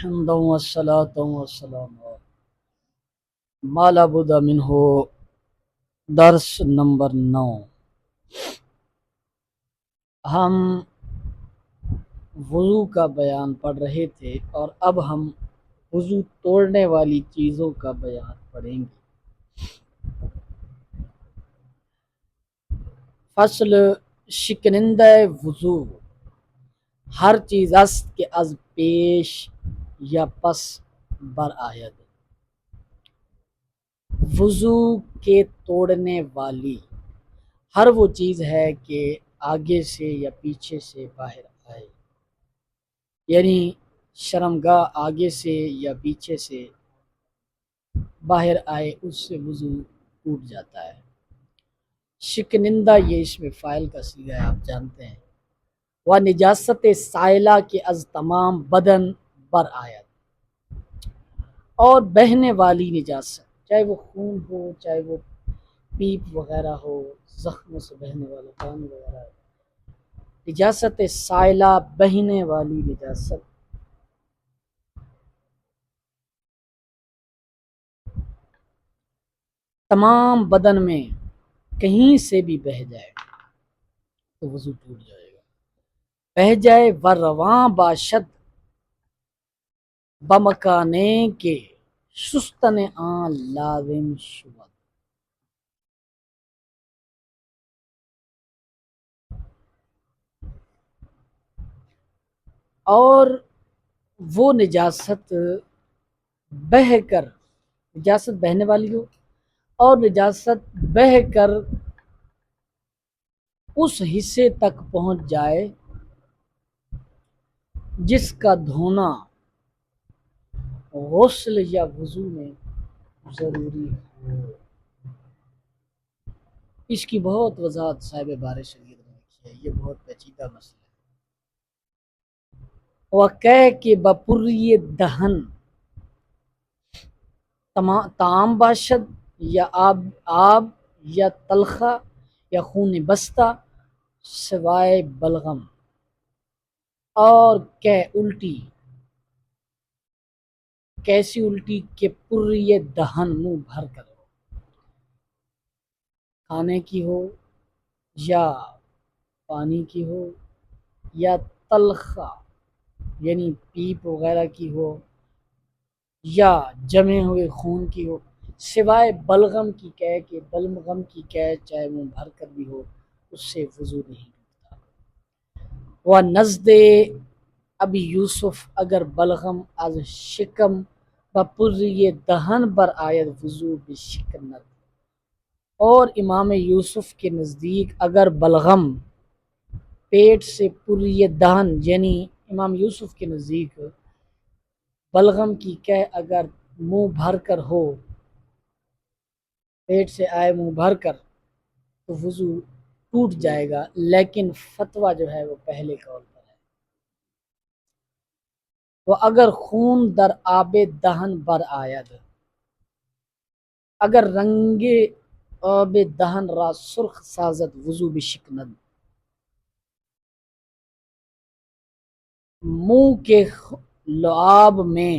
حمدا والصلاة والسلام ما لا بد منہ درس نمبر 9۔ ہم وضو کا بیان پڑھ رہے تھے اور اب ہم وضو توڑنے والی چیزوں کا بیان پڑھیں گے۔ فصل شکنندہ وضو ہر چیز است کہ از پیش یا پس بر آید۔ وضو کے توڑنے والی ہر وہ چیز ہے کہ آگے سے یا پیچھے سے باہر آئے، یعنی شرمگاہ آگے سے یا پیچھے سے باہر آئے، اس سے وضو ٹوٹ جاتا ہے۔ شکنندہ یہ اس میں فاعل کا صیغہ ہے، آپ جانتے ہیں۔ وہ نجاست سائلہ کے از تمام بدن بر آید، اور بہنے والی نجاست، چاہے وہ خون ہو، چاہے وہ پیپ وغیرہ ہو، زخموں سے بہنے والا پانی وغیرہ ہو، نجاست سائلہ بہنے والی نجاست تمام بدن میں کہیں سے بھی بہہ جائے تو وضو ٹوٹ جائے گا۔ بہہ جائے و رواں باشد بمکانے کے شستن آن لازم شود۔ اور وہ نجاست بہہ کر، نجاست بہنے والی ہو اور نجاست بہہ کر اس حصے تک پہنچ جائے جس کا دھونا غسل یا وضو میں ضروری ہو۔ اس کی بہت وضاحت صاحب بار شریعت نے لکھی ہے، یہ بہت پیچیدہ مسئلہ ہے۔ وَقَے کہ بپری دہن طعام باشد یا آب یا تلخہ یا خون بستہ سوائے بلغم، اور کہ الٹی، کیسی الٹی کہ پری دہن منہ بھر کر ہو، کھانے کی ہو یا پانی کی ہو یا تلخہ یعنی پیپ وغیرہ کی ہو یا جمے ہوئے خون کی ہو، سوائے بلغم کی کہ بلغم کی کہ چاہے منہ بھر کر بھی ہو، اس سے وضو نہیں ٹوٹتا۔ وہ نزد ابی یوسف اگر بلغم از شکم بپری دہن بر آید وضو بشکنت، اور امام یوسف کے نزدیک اگر بلغم پیٹ سے پری دہن، یعنی امام یوسف کے نزدیک بلغم کی کہ اگر منہ بھر کر ہو، پیٹ سے آئے منہ بھر کر، تو وضو ٹوٹ جائے گا، لیکن فتویٰ جو ہے وہ پہلے قول پر ہے۔ وہ اگر خون در آب دہن بر آید، اگر رنگ آب دہن را سرخ سازد وضو بشکند، منہ کے لعاب میں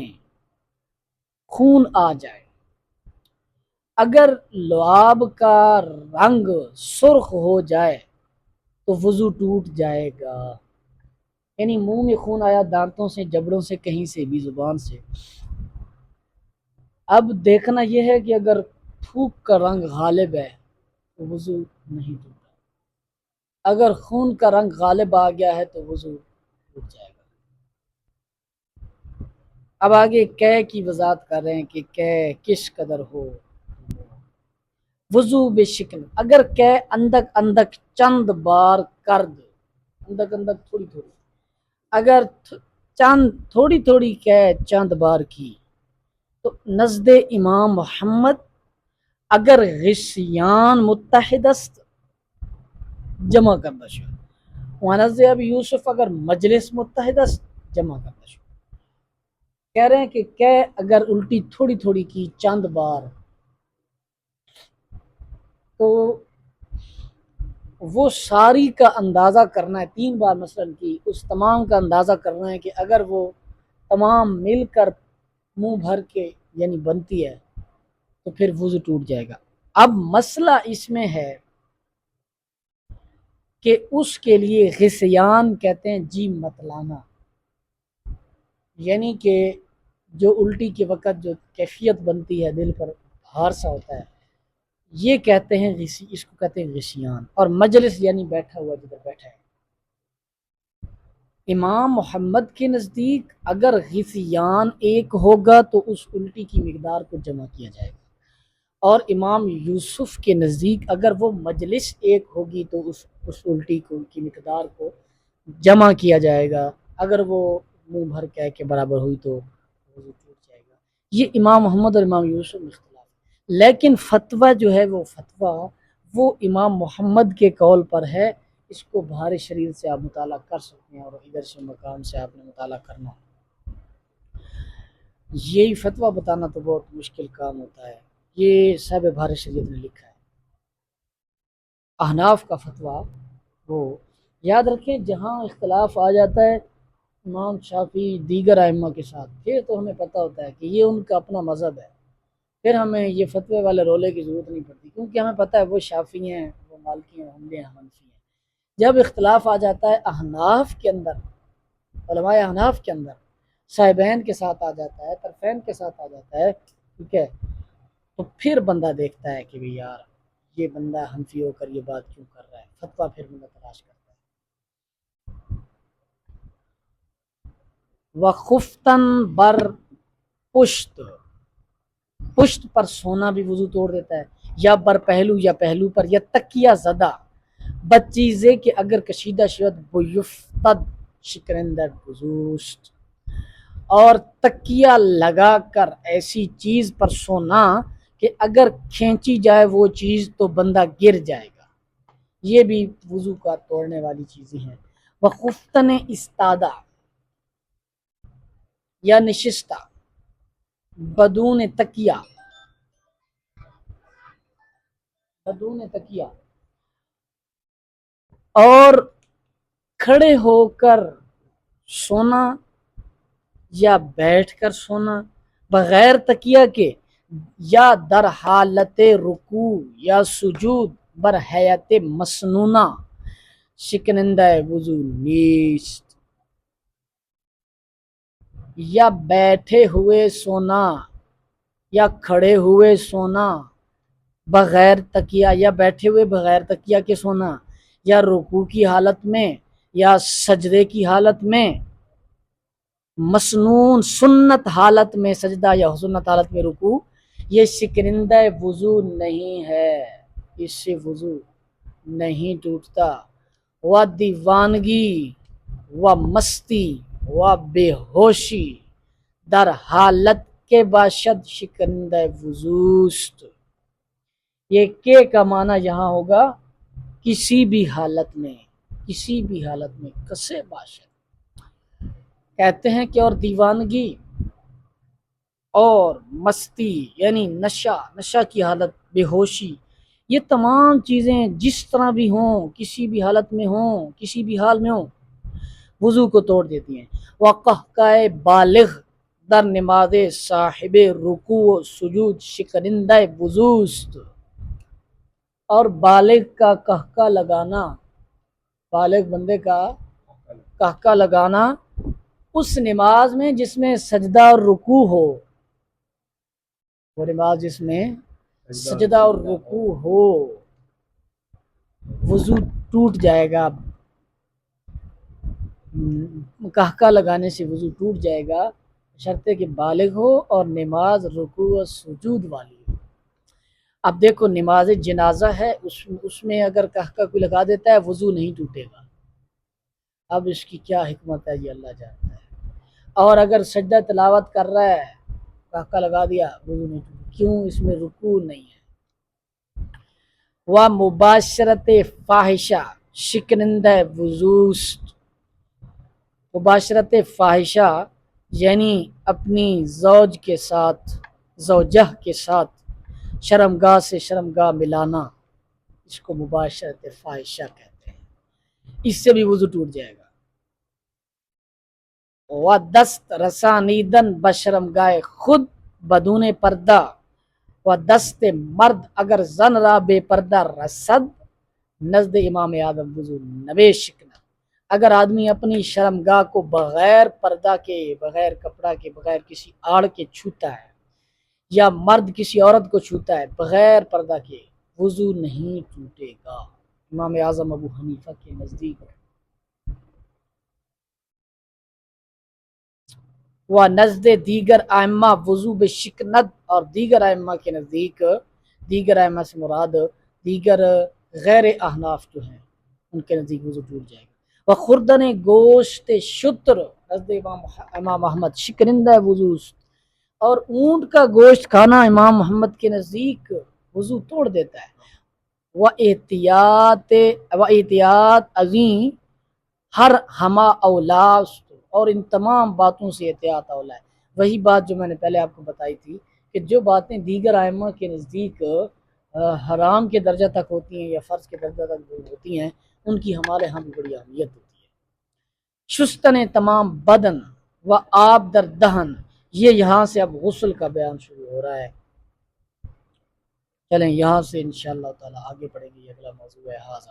خون آ جائے، اگر لعاب کا رنگ سرخ ہو جائے تو وضو ٹوٹ جائے گا۔ یعنی منہ میں خون آیا، دانتوں سے، جبڑوں سے، کہیں سے بھی، زبان سے، اب دیکھنا یہ ہے کہ اگر تھوک کا رنگ غالب ہے تو وضو نہیں ٹوٹا، اگر خون کا رنگ غالب آ گیا ہے تو وضو ٹوٹ جائے گا۔ اب آگے کہ کی وضاحت کر رہے ہیں کہ کہ کس قدر ہو۔ وضو بشکن، اگر کہ اندک اندک چند بار کرد، اندک اندک تھوڑی تھوڑی، اگر چند تھوڑی تھوڑی کہ چند بار کی، تو نزد امام محمد اگر غشیان متحد است جمع کردہ شد، وہاں نزد ابی یوسف اگر مجلس متحد است جمع کردہ شد۔ کہہ رہے ہیں کہ اگر الٹی تھوڑی تھوڑی کی چند بار، تو وہ ساری کا اندازہ کرنا ہے، 3 بار مثلا کی، اس تمام کا اندازہ کرنا ہے کہ اگر وہ تمام مل کر منہ بھر کے یعنی بنتی ہے تو پھر وضو ٹوٹ جائے گا۔ اب مسئلہ اس میں ہے کہ اس کے لیے غثیان کہتے ہیں جی متلانا، یعنی کہ جو الٹی کے وقت جو کیفیت بنتی ہے، دل پر بھار سا ہوتا ہے، یہ کہتے ہیں اس کو کہتے ہیں غثیان۔ اور مجلس یعنی بیٹھا ہوا، جدھر بیٹھا ہے۔ امام محمد کے نزدیک اگر غثیان ایک ہوگا تو اس الٹی کی مقدار کو جمع کیا جائے گا، اور امام یوسف کے نزدیک اگر وہ مجلس ایک ہوگی تو اس الٹی کی مقدار کو جمع کیا جائے گا، اگر وہ منہ بھر کے برابر ہوئی تو وضو ٹوٹ جائے گا۔ یہ امام محمد اور امام یوسف میں اختلاف ہے، لیکن فتویٰ جو ہے وہ امام محمد کے قول پر ہے۔ اس کو بہار شریف سے آپ مطالعہ کر سکتے ہیں، اور ادھر سے مقام سے آپ نے مطالعہ کرنا۔ یہی فتویٰ بتانا تو بہت مشکل کام ہوتا ہے۔ یہ صاحب بہار شریعت نے لکھا ہے، احناف کا فتویٰ۔ وہ یاد رکھیں، جہاں اختلاف آ جاتا ہے امام شافعی دیگر ائمہ کے ساتھ، پھر تو ہمیں پتہ ہوتا ہے کہ یہ ان کا اپنا مذہب ہے، پھر ہمیں یہ فتوے والے رولے کی ضرورت نہیں پڑتی، کیونکہ ہمیں پتہ ہے وہ شافعی ہیں، وہ مالکی ہیں، ہم بھی حنفی ہیں۔ جب اختلاف آ جاتا ہے احناف کے اندر، علماء احناف کے اندر، صاحبین کے ساتھ آ جاتا ہے، طرفین کے ساتھ آ جاتا ہے، ٹھیک ہے، تو پھر بندہ دیکھتا ہے کہ بھی یار یہ بندہ حنفی ہو کر یہ بات کیوں کر رہا ہے، فتویٰ پھر بندہ تلاش کرتا ہے۔ وخفتن بر پشت، پشت پر سونا بھی وضو توڑ دیتا ہے، یا بر پہلو یا پہلو پر، یا تکیہ زدہ بچیزے کہ اگر کشیدہ شود بیفتد شکرندر گزوشت، اور تکیہ لگا کر ایسی چیز پر سونا کہ اگر کھینچی جائے وہ چیز تو بندہ گر جائے گا، یہ بھی وضو کا توڑنے والی چیزیں ہیں۔ وخفتن استادہ یا نشستہ بدون تکیہ، بدون تکیہ، اور کھڑے ہو کر سونا یا بیٹھ کر سونا بغیر تکیہ کے، یا در حالت رکوع یا سجود بر حیت مسنونہ شکنندہ وضو نیست، یا بیٹھے ہوئے سونا یا کھڑے ہوئے سونا بغیر تکیہ، یا بیٹھے ہوئے بغیر تکیہ کے سونا، یا رکوع کی حالت میں یا سجدے کی حالت میں، مسنون سنت حالت میں سجدہ یا سنت حالت میں رکوع، یہ شکنندہ وضو نہیں ہے، اس سے وضو نہیں ٹوٹتا۔ و دیوانگی و مستی و بے ہوشی در حالت کے باشد شکنندہ وضوست، یہ کے کا معنی یہاں ہوگا کسی بھی حالت میں، کسی بھی حالت میں، کسے باشد کہتے ہیں کہ، اور دیوانگی اور مستی یعنی نشہ کی حالت، بے ہوشی، یہ تمام چیزیں جس طرح بھی ہوں، کسی بھی حالت میں ہوں، کسی بھی حال میں ہوں، وضو کو توڑ دیتی ہیں۔ وقہقہ بالغ در نماز صاحب رکوع و سجود شکنندہ وضوست، اور بالغ کا قہقہ لگانا، بالغ بندے کا قہقہ لگانا اس نماز میں جس میں سجدہ اور رکوع ہو، وہ نماز جس میں سجدہ اور رکوع ہو، وضو ٹوٹ جائے گا، قہقہ لگانے سے وضو ٹوٹ جائے گا، شرط کہ بالغ ہو اور نماز رکوع و سجود والی ہو۔ اب دیکھو نماز جنازہ ہے، اس میں اگر قہقہ کوئی لگا دیتا ہے وضو نہیں ٹوٹے گا، اب اس کی کیا حکمت ہے یہ اللہ جانتا ہے۔ اور اگر سجدہ تلاوت کر رہا ہے قہقہ لگا دیا، وضو نہیں ٹوٹے، کیوں؟ اس میں رکوع نہیں ہے۔ و مباشرت فاحشہ شکنندہ وضوست، مباشرت فاحشہ یعنی اپنی زوج کے ساتھ، زوجہ کے ساتھ شرمگاہ سے شرمگاہ ملانا، اس کو مباشرت فاحشہ کہتے ہیں، اس سے بھی وضو ٹوٹ جائے گا۔ و دست رسانیدن بشرم گائے خود بدون پردہ و دست مرد اگر زن را بے پردہ رسد نزد امام اعظم وضو نبے شکن اگر آدمی اپنی شرمگاہ کو بغیر پردہ کے بغیر کپڑا کے بغیر کسی آڑ کے چھوتا ہے یا مرد کسی عورت کو چھوتا ہے بغیر پردہ کے وضو نہیں ٹوٹے گا امام اعظم ابو حنیفہ کے نزدیک وہ نزد دیگر ائمہ وضو بشکنت اور دیگر ائمہ کے نزدیک دیگر ائمہ سے مراد دیگر غیر احناف جو ہیں ان کے نزدیک وضو ٹوٹ جائے گا وہ خوردن گوشت شتر نزد امام احمد شکنندہ وضو اور اونٹ کا گوشت کھانا امام محمد کے نزدیک وضو توڑ دیتا ہے وہ احتیاط عظیم ہر ہما اولاس اور ان تمام باتوں سے احتیاط اولا ہے وہی بات جو میں نے پہلے آپ کو بتائی تھی کہ جو باتیں دیگر ائمہ کے نزدیک حرام کے درجہ تک ہوتی ہیں یا فرض کے درجہ تک ہوتی ہیں ان کی ہمارے ہاں بھی بڑی اہمیت ہوتی ہے شستن تمام بدن و آب در دہن یہ یہاں سے اب غسل کا بیان شروع ہو رہا ہے چلیں یہاں سے انشاءاللہ تعالی آگے پڑھیں گے اگلا موضوع ہے ہاضہ